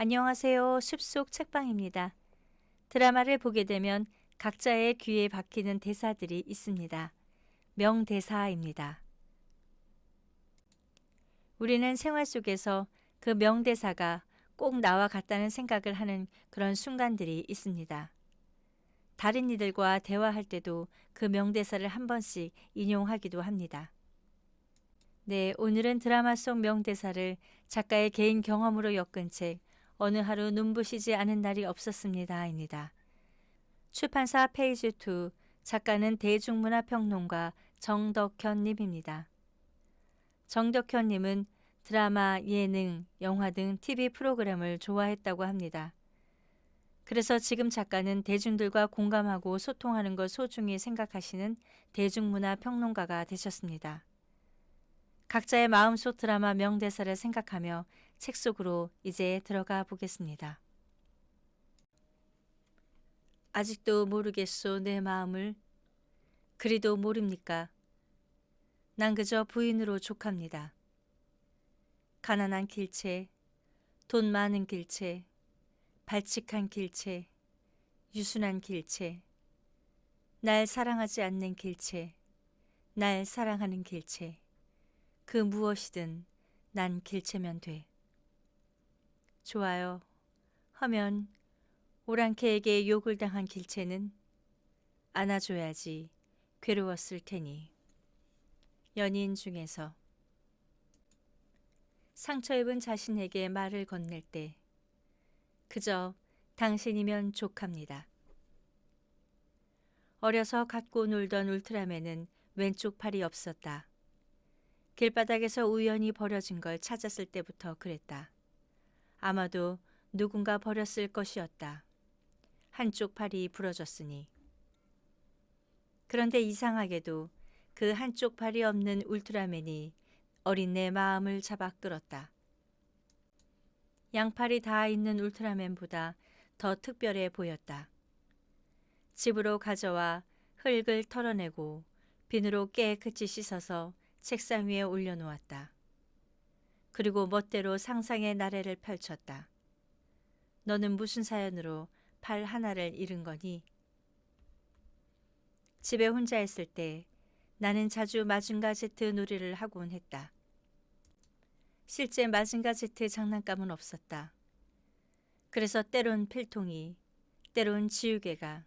안녕하세요. 숲속 책방입니다. 드라마를 보게 되면 각자의 귀에 박히는 대사들이 있습니다. 명대사입니다. 우리는 생활 속에서 그 명대사가 꼭 나와 같다는 생각을 하는 그런 순간들이 있습니다. 다른 이들과 대화할 때도 그 명대사를 한 번씩 인용하기도 합니다. 네, 오늘은 드라마 속 명대사를 작가의 개인 경험으로 엮은 책 어느 하루 눈부시지 않은 날이 없었습니다입니다. 출판사 페이지 2, 작가는 대중문화평론가 정덕현님입니다. 정덕현님은 드라마, 예능, 영화 등 TV 프로그램을 좋아했다고 합니다. 그래서 지금 작가는 대중들과 공감하고 소통하는 것 소중히 생각하시는 대중문화평론가가 되셨습니다. 각자의 마음속 드라마 명대사를 생각하며 책 속으로 이제 들어가 보겠습니다. 아직도 모르겠소 내 마음을. 그리도 모릅니까? 난 그저 부인으로 족합니다. 가난한 길체, 돈 많은 길체, 발칙한 길체, 유순한 길체, 날 사랑하지 않는 길체, 날 사랑하는 길체, 그 무엇이든 난 길체면 돼. 좋아요. 하면 오랑캐에게 욕을 당한 길체는 안아줘야지 괴로웠을 테니. 연인 중에서 상처 입은 자신에게 말을 건넬 때 그저 당신이면 족합니다. 어려서 갖고 놀던 울트라맨은 왼쪽 팔이 없었다. 길바닥에서 우연히 버려진 걸 찾았을 때부터 그랬다. 아마도 누군가 버렸을 것이었다. 한쪽 팔이 부러졌으니. 그런데 이상하게도 그 한쪽 팔이 없는 울트라맨이 어린 내 마음을 잡아 끌었다. 양팔이 다 있는 울트라맨보다 더 특별해 보였다. 집으로 가져와 흙을 털어내고 비누로 깨끗이 씻어서 책상 위에 올려놓았다. 그리고 멋대로 상상의 나래를 펼쳤다. 너는 무슨 사연으로 팔 하나를 잃은 거니? 집에 혼자 있을 때 나는 자주 마징가 제트 놀이를 하곤 했다. 실제 마징가 제트 장난감은 없었다. 그래서 때론 필통이, 때론 지우개가,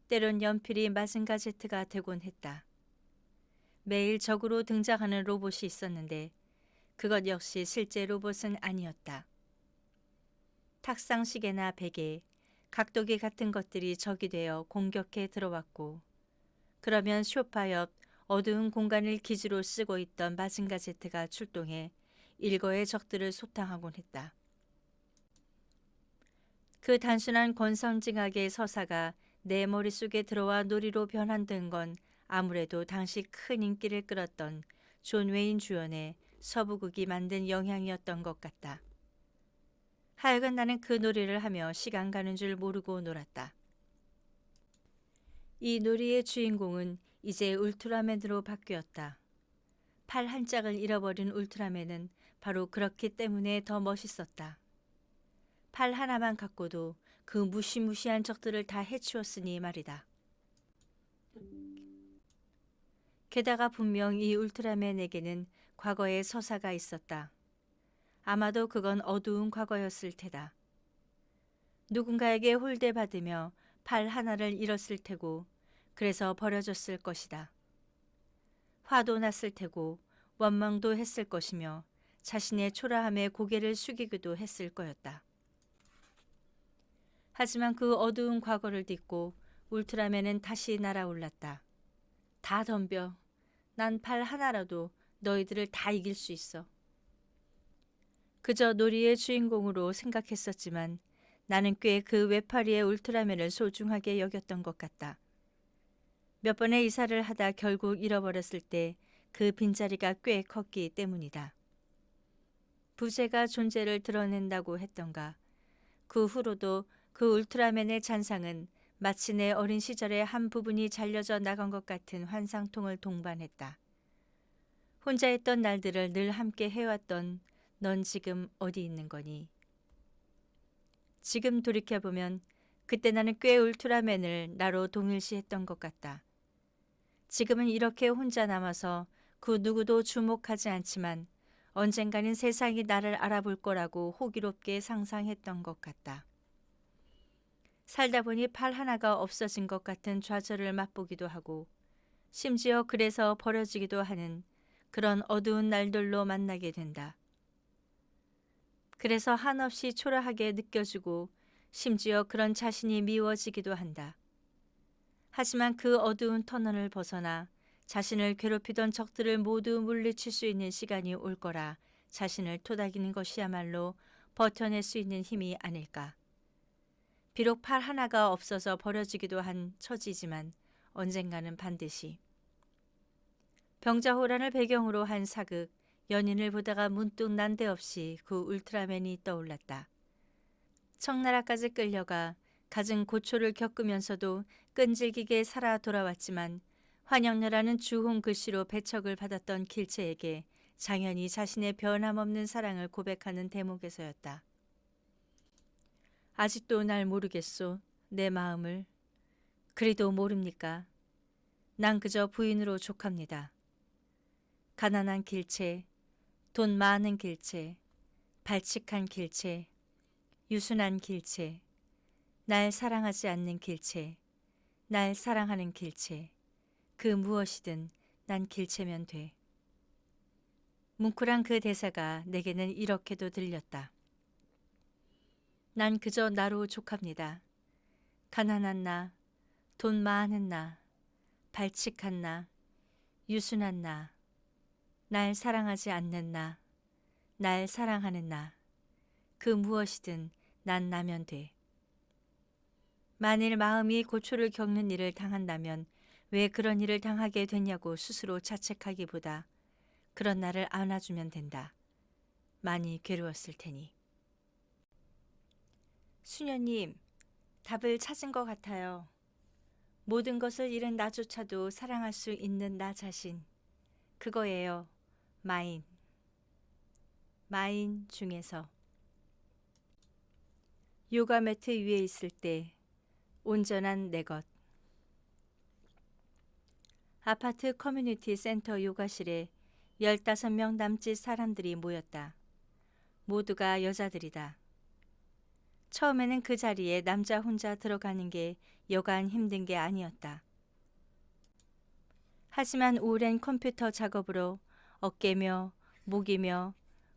때론 연필이 마징가 제트가 되곤 했다. 매일 적으로 등장하는 로봇이 있었는데 그것 역시 실제 로봇은 아니었다. 탁상시계나 베개, 각도기 같은 것들이 적이 되어 공격해 들어왔고 그러면 소파 옆 어두운 공간을 기지로 쓰고 있던 마징가 제트가 출동해 일거의 적들을 소탕하곤 했다. 그 단순한 권선징악의 서사가 내 머릿속에 들어와 놀이로 변환된 건 아무래도 당시 큰 인기를 끌었던 존 웨인 주연의 서부극이 만든 영향이었던 것 같다. 하여간 나는 그 놀이를 하며 시간 가는 줄 모르고 놀았다. 이 놀이의 주인공은 이제 울트라맨으로 바뀌었다. 팔 한 짝을 잃어버린 울트라맨은 바로 그렇기 때문에 더 멋있었다. 팔 하나만 갖고도 그 무시무시한 적들을 다 해치웠으니 말이다. 게다가 분명 이 울트라맨에게는 과거의 서사가 있었다. 아마도 그건 어두운 과거였을 테다. 누군가에게 홀대받으며 팔 하나를 잃었을 테고 그래서 버려졌을 것이다. 화도 났을 테고 원망도 했을 것이며 자신의 초라함에 고개를 숙이기도 했을 거였다. 하지만 그 어두운 과거를 딛고 울트라맨은 다시 날아올랐다. 다 덤벼. 난 팔 하나라도 너희들을 다 이길 수 있어. 그저 놀이의 주인공으로 생각했었지만 나는 꽤 그 외파리의 울트라맨을 소중하게 여겼던 것 같다. 몇 번의 이사를 하다 결국 잃어버렸을 때 그 빈자리가 꽤 컸기 때문이다. 부재가 존재를 드러낸다고 했던가. 그 후로도 그 울트라맨의 잔상은 마치 내 어린 시절의 한 부분이 잘려져 나간 것 같은 환상통을 동반했다. 혼자 있던 날들을 늘 함께 해왔던 넌 지금 어디 있는 거니? 지금 돌이켜보면 그때 나는 꽤 울트라맨을 나로 동일시했던 것 같다. 지금은 이렇게 혼자 남아서 그 누구도 주목하지 않지만 언젠가는 세상이 나를 알아볼 거라고 호기롭게 상상했던 것 같다. 살다 보니 팔 하나가 없어진 것 같은 좌절을 맛보기도 하고 심지어 그래서 버려지기도 하는 그런 어두운 날들로 만나게 된다. 그래서 한없이 초라하게 느껴지고 심지어 그런 자신이 미워지기도 한다. 하지만 그 어두운 터널을 벗어나 자신을 괴롭히던 적들을 모두 물리칠 수 있는 시간이 올 거라 자신을 토닥이는 것이야말로 버텨낼 수 있는 힘이 아닐까. 비록 팔 하나가 없어서 버려지기도 한 처지지만 언젠가는 반드시. 병자호란을 배경으로 한 사극 연인을 보다가 문득 난데없이 그 울트라맨이 떠올랐다. 청나라까지 끌려가 갖은 고초를 겪으면서도 끈질기게 살아 돌아왔지만 환영녀라는 주홍 글씨로 배척을 받았던 길체에게 장현이 자신의 변함없는 사랑을 고백하는 대목에서였다. 아직도 날 모르겠소, 내 마음을. 그리도 모릅니까? 난 그저 부인으로 족합니다. 가난한 길체, 돈 많은 길체, 발칙한 길체, 유순한 길체, 날 사랑하지 않는 길체, 날 사랑하는 길체, 그 무엇이든 난 길체면 돼. 뭉클한 그 대사가 내게는 이렇게도 들렸다. 난 그저 나로 족합니다. 가난한 나, 돈 많은 나, 발칙한 나, 유순한 나, 날 사랑하지 않는 나, 날 사랑하는 나, 그 무엇이든 난 나면 돼. 만일 마음이 고초를 겪는 일을 당한다면 왜 그런 일을 당하게 됐냐고 스스로 자책하기보다 그런 나를 안아주면 된다. 많이 괴로웠을 테니. 수녀님, 답을 찾은 것 같아요. 모든 것을 잃은 나조차도 사랑할 수 있는 나 자신. 그거예요. 마인. 마인 중에서. 요가 매트 위에 있을 때 온전한 내 것. 아파트 커뮤니티 센터 요가실에 15명 남짓 사람들이 모였다. 모두가 여자들이다. 처음에는 그 자리에 남자 혼자 들어가는 게 여간 힘든 게 아니었다. 하지만 오랜 컴퓨터 작업으로 어깨며 목이며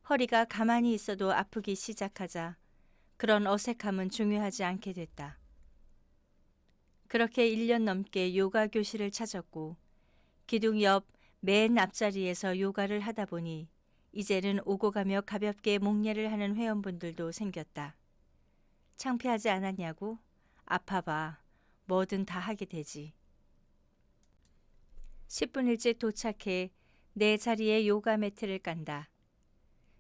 허리가 가만히 있어도 아프기 시작하자 그런 어색함은 중요하지 않게 됐다. 그렇게 1년 넘게 요가 교실을 찾았고 기둥 옆 맨 앞자리에서 요가를 하다 보니 이제는 오고 가며 가볍게 목례를 하는 회원분들도 생겼다. 창피하지 않았냐고? 아파봐. 뭐든 다 하게 되지. 10분 일찍 도착해 내 자리에 요가 매트를 깐다.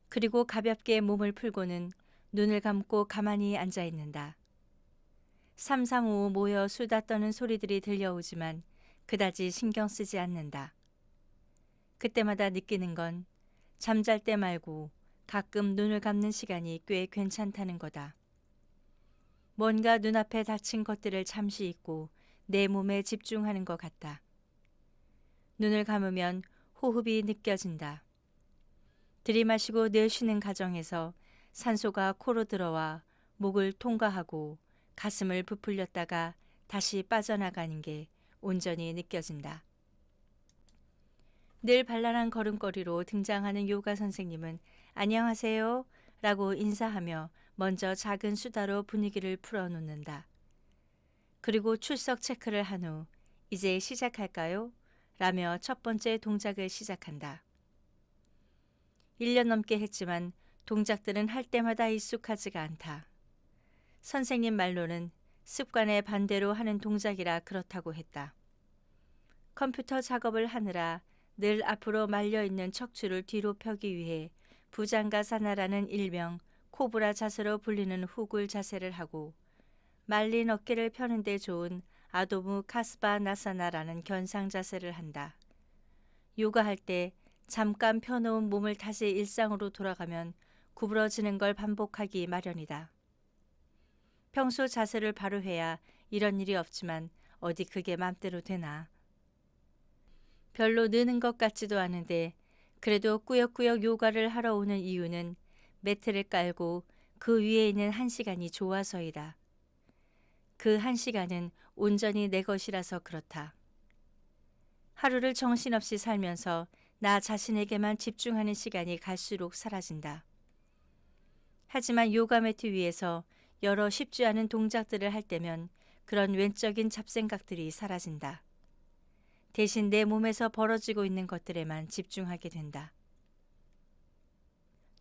그리고 가볍게 몸을 풀고는 눈을 감고 가만히 앉아 있는다. 삼삼오오 모여 수다 떠는 소리들이 들려오지만 그다지 신경 쓰지 않는다. 그때마다 느끼는 건 잠잘 때 말고 가끔 눈을 감는 시간이 꽤 괜찮다는 거다. 뭔가 눈앞에 닥친 것들을 잠시 잊고 내 몸에 집중하는 것 같다. 눈을 감으면 호흡이 느껴진다. 들이마시고 내쉬는 과정에서 산소가 코로 들어와 목을 통과하고 가슴을 부풀렸다가 다시 빠져나가는 게 온전히 느껴진다. 늘 발랄한 걸음걸이로 등장하는 요가 선생님은 안녕하세요 라고 인사하며 먼저 작은 수다로 분위기를 풀어놓는다. 그리고 출석 체크를 한 후 이제 시작할까요? 라며 첫 번째 동작을 시작한다. 1년 넘게 했지만 동작들은 할 때마다 익숙하지가 않다. 선생님 말로는 습관에 반대로 하는 동작이라 그렇다고 했다. 컴퓨터 작업을 하느라 늘 앞으로 말려있는 척추를 뒤로 펴기 위해 부장가사나라는 일명 코브라 자세로 불리는 후굴 자세를 하고 말린 어깨를 펴는 데 좋은 아도무 카스바 나사나라는 견상 자세를 한다. 요가할 때 잠깐 펴놓은 몸을 다시 일상으로 돌아가면 구부러지는 걸 반복하기 마련이다. 평소 자세를 바로 해야 이런 일이 없지만 어디 그게 맘대로 되나. 별로 느는 것 같지도 않은데 그래도 꾸역꾸역 요가를 하러 오는 이유는 매트를 깔고 그 위에 있는 1시간이 좋아서이다. 그 1시간은 온전히 내 것이라서 그렇다. 하루를 정신없이 살면서 나 자신에게만 집중하는 시간이 갈수록 사라진다. 하지만 요가 매트 위에서 여러 쉽지 않은 동작들을 할 때면 그런 외적인 잡생각들이 사라진다. 대신 내 몸에서 벌어지고 있는 것들에만 집중하게 된다.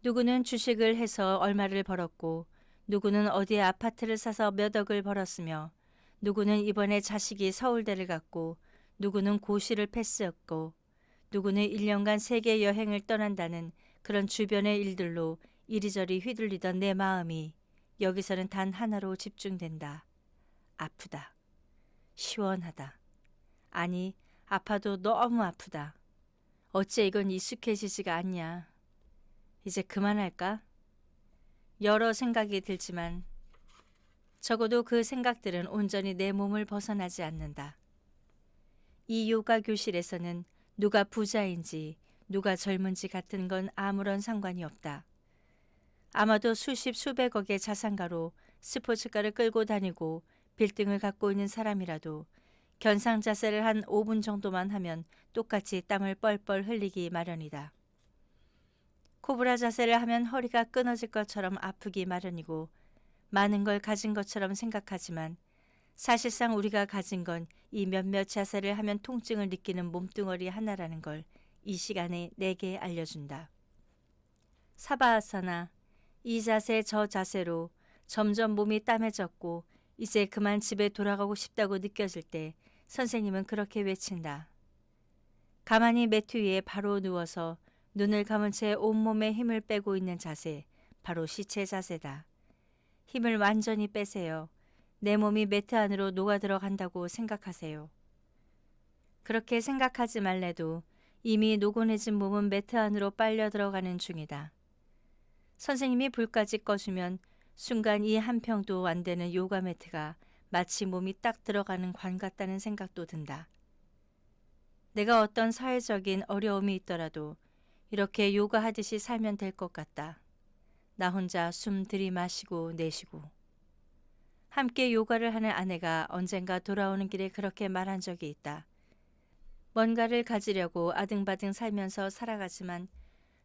누구는 주식을 해서 얼마를 벌었고, 누구는 어디에 아파트를 사서 몇 억을 벌었으며, 누구는 이번에 자식이 서울대를 갔고, 누구는 고시를 패스했고, 누구는 1년간 세계 여행을 떠난다는 그런 주변의 일들로 이리저리 휘둘리던 내 마음이 여기서는 단 하나로 집중된다. 아프다. 시원하다. 아니, 아파도 너무 아프다. 어째 이건 익숙해지지가 않냐. 이제 그만할까? 여러 생각이 들지만 적어도 그 생각들은 온전히 내 몸을 벗어나지 않는다. 이 요가 교실에서는 누가 부자인지 누가 젊은지 같은 건 아무런 상관이 없다. 아마도 수십 수백억의 자산가로 스포츠카를 끌고 다니고 빌딩을 갖고 있는 사람이라도 견상 자세를 한 5분 정도만 하면 똑같이 땀을 뻘뻘 흘리기 마련이다. 코브라 자세를 하면 허리가 끊어질 것처럼 아프기 마련이고 많은 걸 가진 것처럼 생각하지만 사실상 우리가 가진 건 이 몇몇 자세를 하면 통증을 느끼는 몸뚱어리 하나라는 걸 이 시간에 내게 알려준다. 사바아사나, 이 자세 저 자세로 점점 몸이 땀에 젖고 이제 그만 집에 돌아가고 싶다고 느껴질 때 선생님은 그렇게 외친다. 가만히 매트 위에 바로 누워서 눈을 감은 채 온몸에 힘을 빼고 있는 자세, 바로 시체 자세다. 힘을 완전히 빼세요. 내 몸이 매트 안으로 녹아 들어간다고 생각하세요. 그렇게 생각하지 말래도 이미 노곤해진 몸은 매트 안으로 빨려 들어가는 중이다. 선생님이 불까지 꺼주면 순간 이 한 평도 안 되는 요가 매트가 마치 몸이 딱 들어가는 관 같다는 생각도 든다. 내가 어떤 사회적인 어려움이 있더라도 이렇게 요가하듯이 살면 될 것 같다. 나 혼자 숨 들이마시고 내쉬고. 함께 요가를 하는 아내가 언젠가 돌아오는 길에 그렇게 말한 적이 있다. 뭔가를 가지려고 아등바등 살면서 살아가지만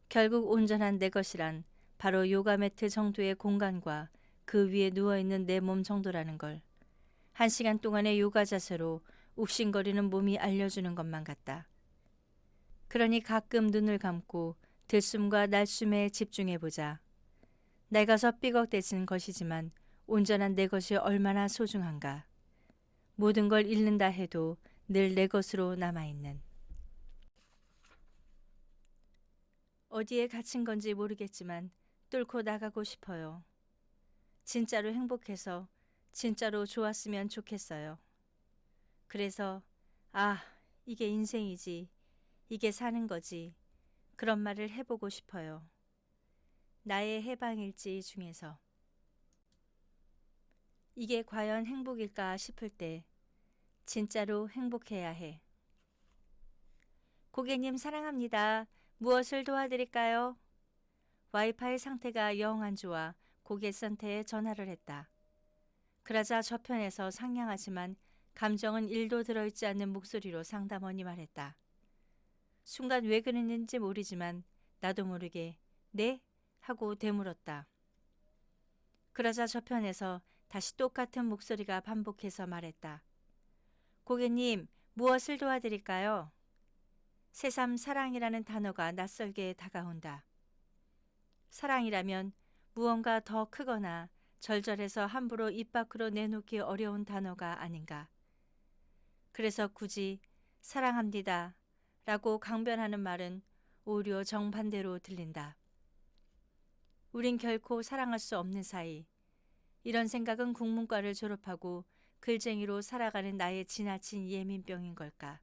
결국 온전한 내 것이란 바로 요가 매트 정도의 공간과 그 위에 누워있는 내 몸 정도라는 걸 1시간 동안의 요가 자세로 욱신거리는 몸이 알려주는 것만 같다. 그러니 가끔 눈을 감고 들숨과 날숨에 집중해보자. 낡아서 삐걱대진 것이지만 온전한 내 것이 얼마나 소중한가. 모든 걸 잃는다 해도 늘 내 것으로 남아있는. 어디에 갇힌 건지 모르겠지만 뚫고 나가고 싶어요. 진짜로 행복해서 진짜로 좋았으면 좋겠어요. 그래서 이게 인생이지. 이게 사는 거지. 그런 말을 해보고 싶어요. 나의 해방일지 중에서. 이게 과연 행복일까 싶을 때 진짜로 행복해야 해. 고객님 사랑합니다. 무엇을 도와드릴까요? 와이파이 상태가 영 안 좋아 고객센터에 전화를 했다. 그러자 저편에서 상냥하지만 감정은 1도 들어있지 않는 목소리로 상담원이 말했다. 순간 왜 그랬는지 모르지만 나도 모르게 네? 하고 되물었다. 그러자 저편에서 다시 똑같은 목소리가 반복해서 말했다. 고객님, 무엇을 도와드릴까요? 새삼 사랑이라는 단어가 낯설게 다가온다. 사랑이라면 무언가 더 크거나 절절해서 함부로 입 밖으로 내놓기 어려운 단어가 아닌가. 그래서 굳이 사랑합니다 라고 강변하는 말은 오히려 정반대로 들린다. 우린 결코 사랑할 수 없는 사이. 이런 생각은 국문과를 졸업하고 글쟁이로 살아가는 나의 지나친 예민병인 걸까.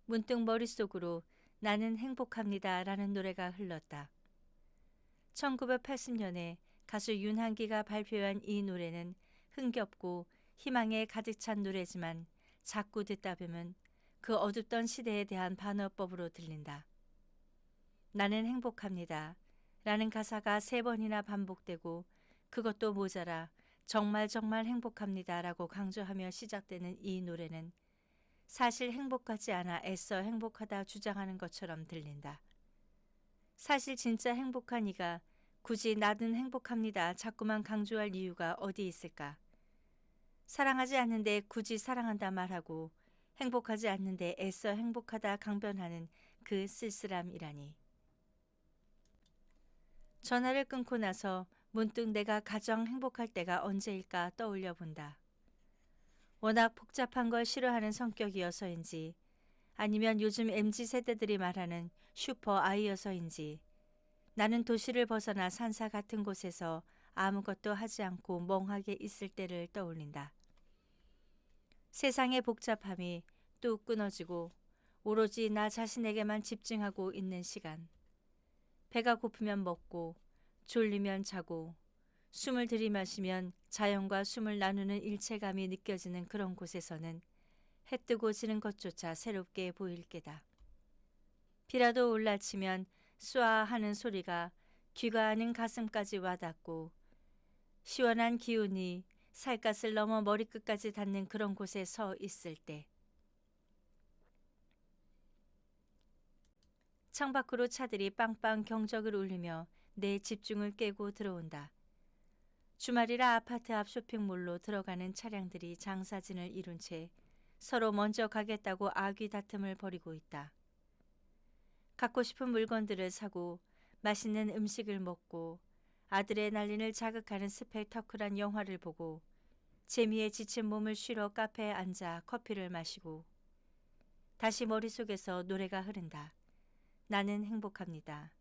문득 머릿속으로 나는 행복합니다 라는 노래가 흘렀다. 1980년에 가수 윤한기가 발표한 이 노래는 흥겹고 희망에 가득 찬 노래지만 자꾸 듣다 보면 그 어둡던 시대에 대한 반어법으로 들린다. 나는 행복합니다. 라는 가사가 3번이나 반복되고 그것도 모자라 정말 정말 행복합니다. 라고 강조하며 시작되는 이 노래는 사실 행복하지 않아 애써 행복하다 주장하는 것처럼 들린다. 사실 진짜 행복한 이가 굳이 나는 행복합니다. 자꾸만 강조할 이유가 어디 있을까? 사랑하지 않는데 굳이 사랑한다 말하고 행복하지 않는데 애써 행복하다 강변하는 그 쓸쓸함이라니. 전화를 끊고 나서 문득 내가 가장 행복할 때가 언제일까 떠올려 본다. 워낙 복잡한 걸 싫어하는 성격이어서인지 아니면 요즘 MZ세대들이 말하는 슈퍼 아이여서인지 나는 도시를 벗어나 산사 같은 곳에서 아무것도 하지 않고 멍하게 있을 때를 떠올린다. 세상의 복잡함이 뚝 끊어지고 오로지 나 자신에게만 집중하고 있는 시간. 배가 고프면 먹고 졸리면 자고 숨을 들이마시면 자연과 숨을 나누는 일체감이 느껴지는 그런 곳에서는 해 뜨고 지는 것조차 새롭게 보일 게다. 비라도 올라치면 쏴 하는 소리가 귀가 아닌 가슴까지 와닿고 시원한 기운이 살갗을 넘어 머리끝까지 닿는 그런 곳에 서 있을 때 창밖으로 차들이 빵빵 경적을 울리며 내 집중을 깨고 들어온다. 주말이라 아파트 앞 쇼핑몰로 들어가는 차량들이 장사진을 이룬 채 서로 먼저 가겠다고 아귀 다툼을 벌이고 있다. 갖고 싶은 물건들을 사고 맛있는 음식을 먹고 아드레날린을 자극하는 스펙터클한 영화를 보고 재미에 지친 몸을 쉬러 카페에 앉아 커피를 마시고 다시 머릿속에서 노래가 흐른다. 나는 행복합니다.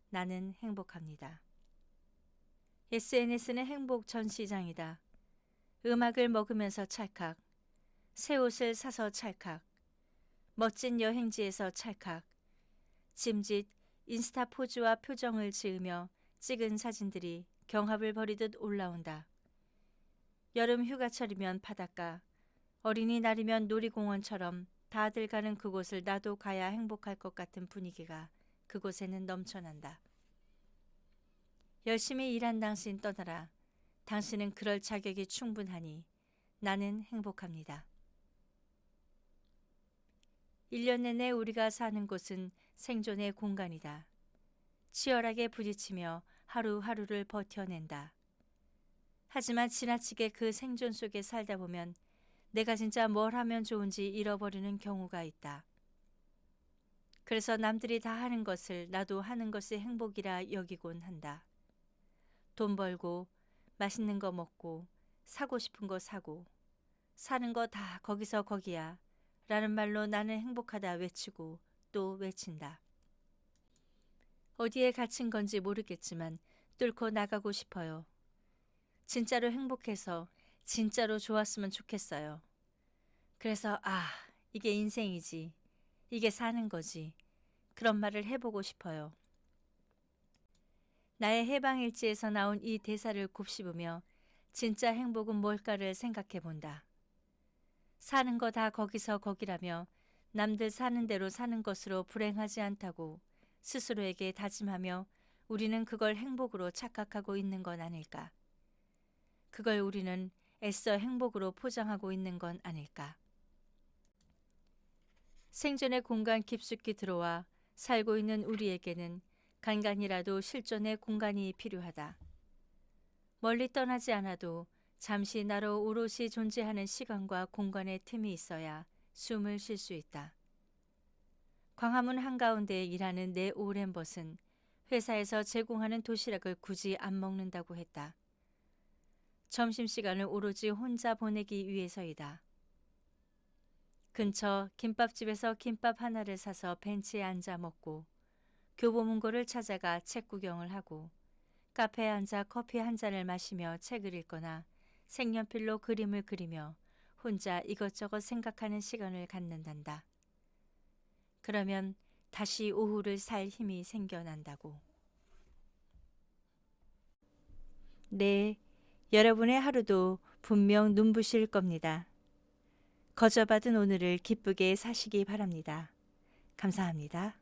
나는 행복합니다. SNS는 행복 전시장이다. 음악을 먹으면서 찰칵, 새 옷을 사서 찰칵, 멋진 여행지에서 찰칵, 짐짓 인스타 포즈와 표정을 지으며 찍은 사진들이 경합을 벌이듯 올라온다. 여름 휴가철이면 바닷가, 어린이날이면 놀이공원처럼 다들 가는 그곳을 나도 가야 행복할 것 같은 분위기가 그곳에는 넘쳐난다. 열심히 일한 당신 떠나라. 당신은 그럴 자격이 충분하니 나는 행복합니다. 1년 내내 우리가 사는 곳은 생존의 공간이다. 치열하게 부딪히며 하루하루를 버텨낸다. 하지만 지나치게 그 생존 속에 살다 보면 내가 진짜 뭘 하면 좋은지 잃어버리는 경우가 있다. 그래서 남들이 다 하는 것을 나도 하는 것이 행복이라 여기곤 한다. 돈 벌고 맛있는 거 먹고 사고 싶은 거 사고 사는 거 다 거기서 거기야 라는 말로 나는 행복하다 외치고 또 외친다. 어디에 갇힌 건지 모르겠지만 뚫고 나가고 싶어요. 진짜로 행복해서 진짜로 좋았으면 좋겠어요. 그래서 이게 인생이지. 이게 사는 거지. 그런 말을 해보고 싶어요. 나의 해방일지에서 나온 이 대사를 곱씹으며 진짜 행복은 뭘까를 생각해 본다. 사는 거 다 거기서 거기라며 남들 사는 대로 사는 것으로 불행하지 않다고 스스로에게 다짐하며 우리는 그걸 행복으로 착각하고 있는 건 아닐까. 그걸 우리는 애써 행복으로 포장하고 있는 건 아닐까. 생존의 공간 깊숙이 들어와 살고 있는 우리에게는 간간이라도 실존의 공간이 필요하다. 멀리 떠나지 않아도 잠시 나로 오롯이 존재하는 시간과 공간의 틈이 있어야 숨을 쉴 수 있다. 광화문 한가운데에 일하는 내 오랜 벗은 회사에서 제공하는 도시락을 굳이 안 먹는다고 했다. 점심시간을 오로지 혼자 보내기 위해서이다. 근처 김밥집에서 김밥 하나를 사서 벤치에 앉아 먹고 교보문고를 찾아가 책 구경을 하고 카페에 앉아 커피 한 잔을 마시며 책을 읽거나 색연필로 그림을 그리며 혼자 이것저것 생각하는 시간을 갖는단다. 그러면 다시 오후를 살 힘이 생겨난다고. 네, 여러분의 하루도 분명 눈부실 겁니다. 거저받은 오늘을 기쁘게 사시기 바랍니다. 감사합니다.